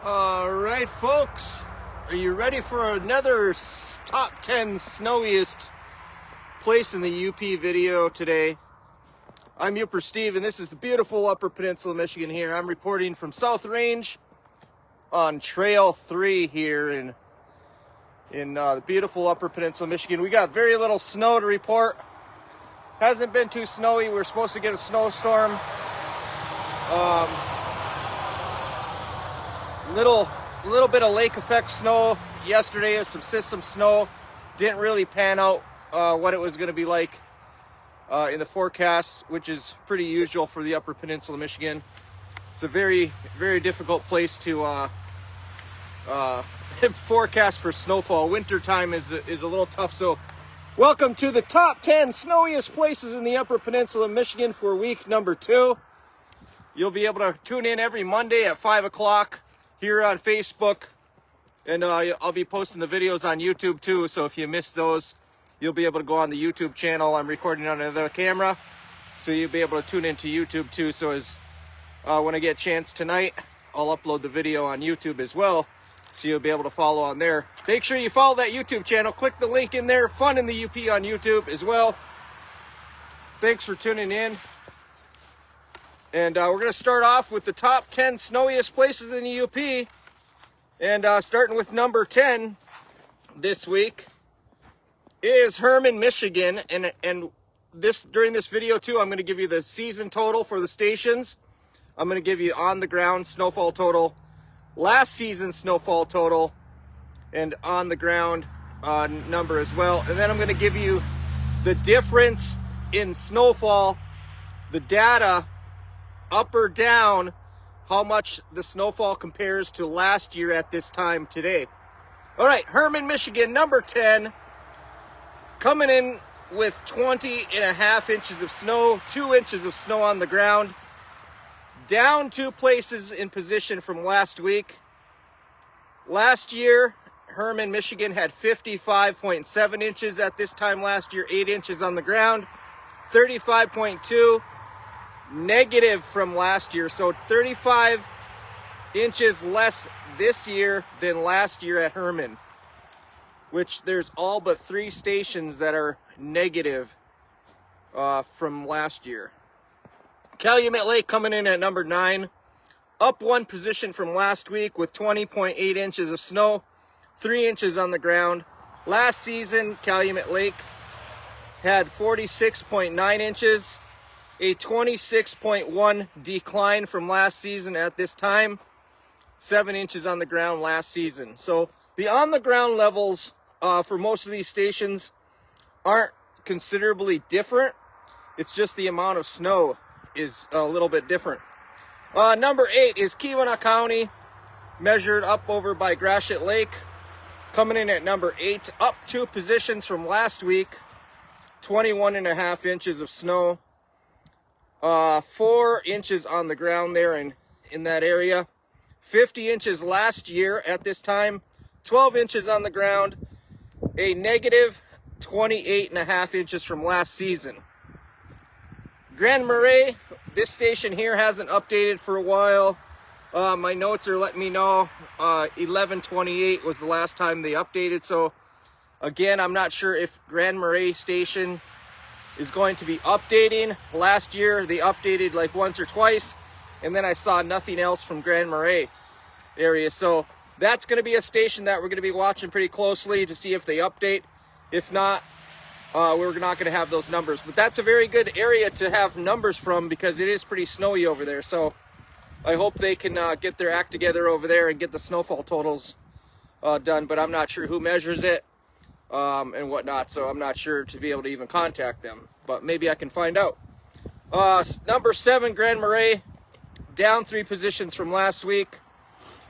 All right, folks, are you ready for another top 10 snowiest place in the UP video today? I'm Yooper Steve, and this is the beautiful Upper Peninsula, Michigan here. I'm reporting from South Range on Trail 3 here in the beautiful Upper Peninsula, Michigan. We got very little snow to report. Hasn't been too snowy. We're supposed to get a snowstorm. Little bit of lake effect snow yesterday, some system snow. Didn't really pan out what it was going to be like in the forecast, which is pretty usual for the Upper Peninsula, Michigan. It's a very, very difficult place to forecast for snowfall. Winter time is a little tough. So welcome to the top 10 snowiest places in the Upper Peninsula, Michigan for week number 2. You'll be able to tune in every Monday at 5 o'clock here on Facebook, and I'll be posting the videos on YouTube too, so if you miss those, you'll be able to go on the YouTube channel. I'm recording on another camera, so you'll be able to tune into YouTube too. So as when I get a chance tonight, I'll upload the video on YouTube as well, so you'll be able to follow on there. Make sure you follow that YouTube channel. Click the link in there, Fun in the UP on YouTube as well. Thanks for tuning in. And we're going to start off with the top 10 snowiest places in the UP. And starting with number 10 this week is Herman, Michigan. And during this video too, I'm going to give you the season total for the stations. I'm going to give you on the ground snowfall total, last season snowfall total, and on the ground number as well. And then I'm going to give you the difference in snowfall, the data, up or down, how much the snowfall compares to last year at this time today. All right, Herman, Michigan, number 10, coming in with 20.5 inches of snow, 2 inches of snow on the ground, down 2 places in position from last week. Last year, Herman, Michigan had 55.7 inches at this time last year, 8 inches on the ground, 35.2 negative from last year, so 35 inches less this year than last year at Herman, which there's all but 3 stations that are negative from last year. Calum Lake coming in at number 9, up 1 position from last week with 20.8 inches of snow, 3 inches on the ground. Last season, Calum Lake had 46.9 inches, a 26.1 decline from last season at this time, 7 inches on the ground last season. So the on the ground levels for most of these stations aren't considerably different. It's just the amount of snow is a little bit different. Number 8 is Keweenaw County, measured up over by Gratiot Lake, coming in at number 8, up 2 positions from last week, 21.5 inches of snow. 4 inches on the ground there in that area. 50 inches last year at this time, 12 inches on the ground, a negative 28.5 inches from last season. Grand Marais, this station here hasn't updated for a while. My notes are letting me know 11/28 was the last time they updated. So again, I'm not sure if Grand Marais station is going to be updating. Last year they updated like once or twice, and then I saw nothing else from Grand Marais area. So that's going to be a station that we're going to be watching pretty closely to see if they update. If not, we're not going to have those numbers. But that's a very good area to have numbers from because it is pretty snowy over there. So I hope they can get their act together over there and get the snowfall totals done. But I'm not sure who measures it and whatnot, so I'm not sure to be able to even contact them, but maybe I can find out. Number 7, Grand Marais, down 3 positions from last week,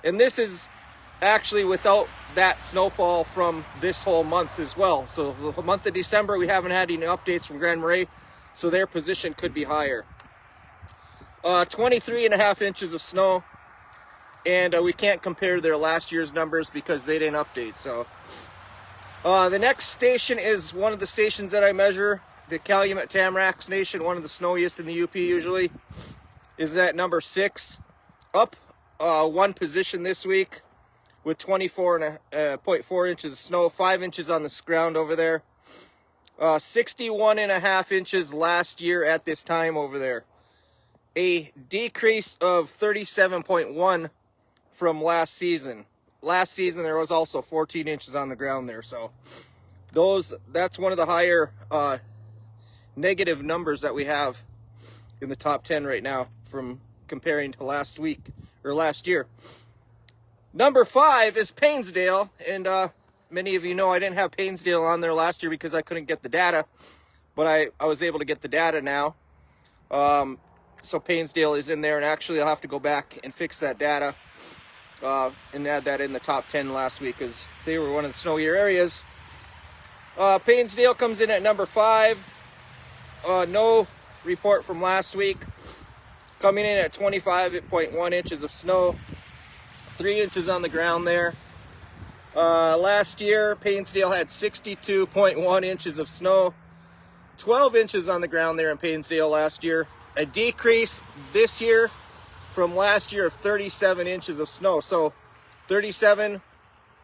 and this is actually without that snowfall from this whole month as well. So the month of December, we haven't had any updates from Grand Marais, so their position could be higher. 23.5 inches of snow, and we can't compare their last year's numbers because they didn't update. So the next station is one of the stations that I measure, the Calumet Tamarack Station, one of the snowiest in the UP usually, is at number 6, up one position this week with 24.4 inches of snow, 5 inches on the ground over there. 61.5 inches last year at this time over there. A decrease of 37.1 from last season. Last season there was also 14 inches on the ground there. So that's one of the higher negative numbers that we have in the top 10 right now from comparing to last week or last year. Number 5 is Painsdale, and many of you know I didn't have Painsdale on there last year because I couldn't get the data, but I was able to get the data now. So Painsdale is in there, and actually I'll have to go back and fix that data and add that in the top 10 last week because they were one of the snowier areas. Painsdale comes in at number 5. No report from last week. Coming in at 25.1 inches of snow. 3 inches on the ground there. Last year, Painsdale had 62.1 inches of snow. 12 inches on the ground there in Painsdale last year. A decrease this year from last year of 37 inches of snow. So 37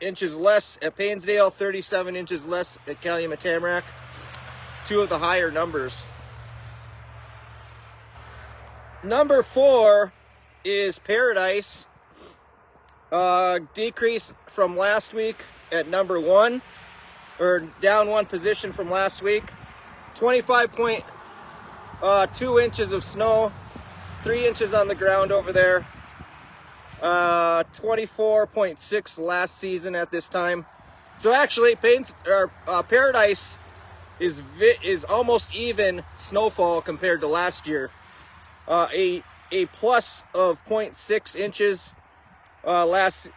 inches less at Painsdale, 37 inches less at Calumet Tamarack. Two of the higher numbers. Number 4 is Paradise. Decrease from last week at number 1, or down 1 position from last week. 25.2 inches of snow, 3 inches on the ground over there. 24.6 last season at this time. So actually, Paradise is almost even snowfall compared to last year. A plus of 0.6 inches last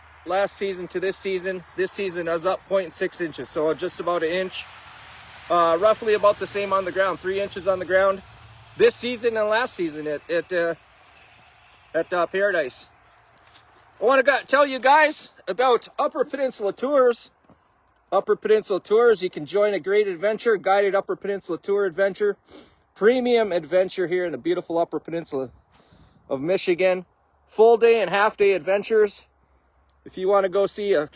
season to this season. This season is up 0.6 inches, so just about an inch. Roughly about the same on the ground, 3 inches on the ground this season and last season at Paradise. I want to tell you guys about Upper Peninsula Tours. Upper Peninsula Tours, you can join a great adventure, guided Upper Peninsula Tour adventure, premium adventure here in the beautiful Upper Peninsula of Michigan. Full day and half day adventures. If you want to go see a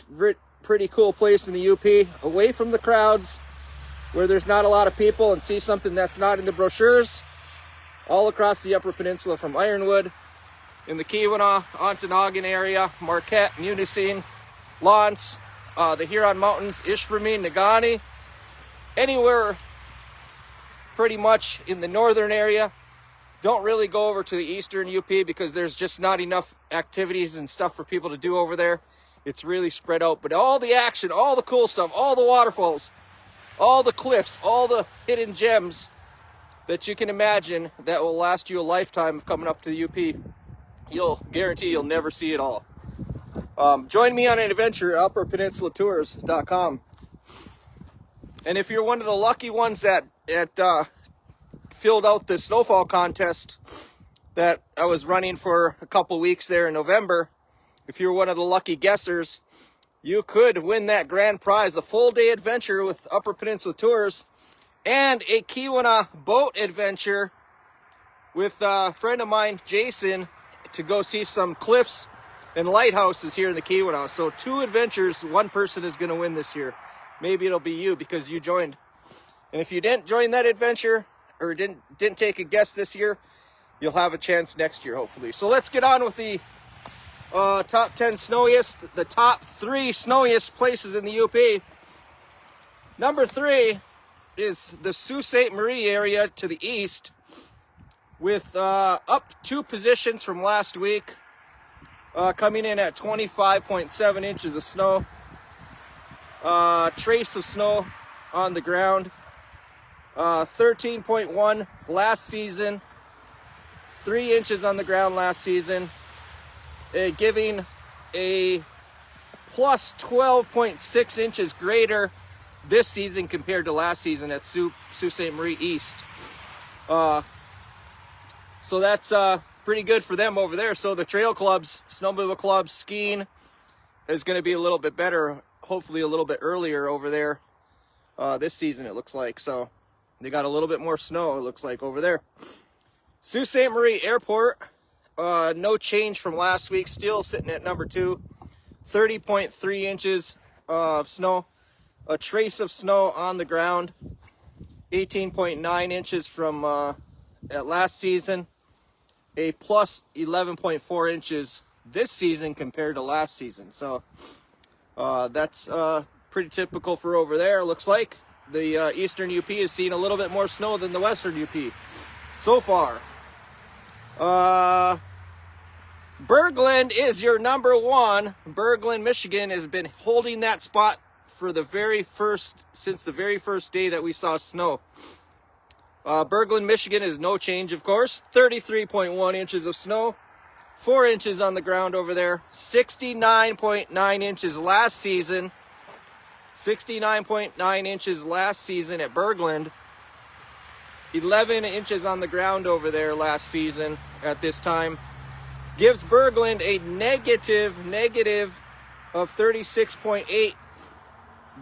pretty cool place in the UP, away from the crowds, where there's not a lot of people, and see something that's not in the brochures, all across the Upper Peninsula from Ironwood, in the Keweenaw, Ontonagon area, Marquette, Munising, Lawrence, the Huron Mountains, Ishpeming, Negaunee, anywhere pretty much in the northern area. Don't really go over to the eastern UP because there's just not enough activities and stuff for people to do over there. It's really spread out, but all the action, all the cool stuff, all the waterfalls, all the cliffs, all the hidden gems that you can imagine that will last you a lifetime of coming up to the UP. You'll guarantee you'll never see it all. Join me on an adventure at upperpeninsulatours.com. And if you're one of the lucky ones that filled out the snowfall contest that I was running for a couple weeks there in November, if you're one of the lucky guessers, you could win that grand prize, a full day adventure with Upper Peninsula Tours and a Keweenaw boat adventure with a friend of mine, Jason, to go see some cliffs and lighthouses here in the Keweenaw. So 2 adventures, 1 person is going to win this year. Maybe it'll be you because you joined. And if you didn't join that adventure or didn't take a guess this year, you'll have a chance next year, hopefully. So let's get on with the top 10 snowiest, the top 3 snowiest places in the UP. Number 3 is the Soo St Marie area to the east, with up 2 positions from last week, coming in at 25.7 inches of snow. Trace of snow on the ground. 13.1 last season. 3 inches on the ground last season. Giving a plus 12.6 inches greater this season compared to last season at Soo St Marie East. So that's pretty good for them over there. So the trail clubs, snowmobile clubs, skiing is going to be a little bit better, hopefully a little bit earlier over there this season, it looks like. So they got a little bit more snow, it looks like, over there. Soo St Marie Airport, no change from last week, still sitting at number 2. 30.3 inches of snow, a trace of snow on the ground, 18.9 inches from at last season, a plus 11.4 inches this season compared to last season. So that's pretty typical for over there. Looks like the eastern UP has seen a little bit more snow than the western UP so far. Bergland is your number 1. Bergland, Michigan has been holding that spot for since the very first day that we saw snow. Bergland, Michigan is no change, of course. 33.1 inches of snow, 4 inches on the ground over there. 69.9 inches last season. 69.9 inches last season at Bergland. 11 inches on the ground over there last season at this time. Gives Bergland a negative of 36.8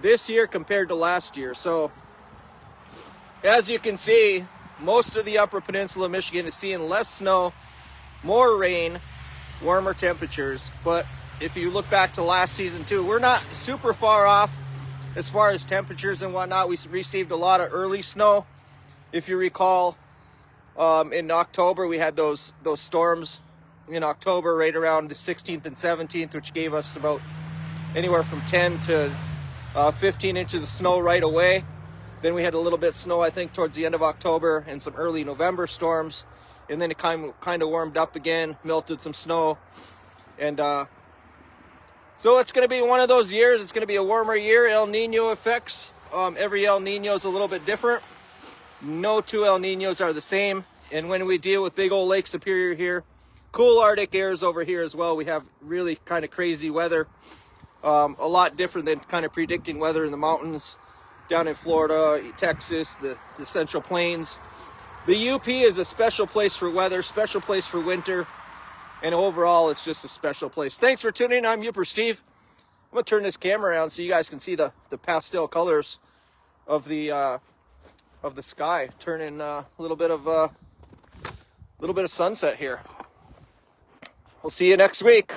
this year compared to last year. So as you can see, most of the Upper Peninsula of Michigan is seeing less snow, more rain, warmer temperatures. But if you look back to last season too, we're not super far off as far as temperatures and whatnot. We received a lot of early snow. If you recall, in October we had those storms in October, right around the 16th and 17th, which gave us about anywhere from 10 to 15 inches of snow right away. Then we had a little bit of snow, I think, towards the end of October and some early November storms. And then it kind of warmed up again, melted some snow. And so it's going to be one of those years. It's going to be a warmer year. El Nino effects. Every El Nino is a little bit different. No two El Ninos are the same. And when we deal with big old Lake Superior here, cool Arctic airs over here as well, we have really kind of crazy weather. A lot different than kind of predicting weather in the mountains down in Florida, Texas, the Central Plains. The UP is a special place for weather, special place for winter, and overall it's just a special place. Thanks for tuning in. I'm Yooper Steve. I'm going to turn this camera around so you guys can see the pastel colors of the sky. Turning a little bit of sunset here. We'll see you next week.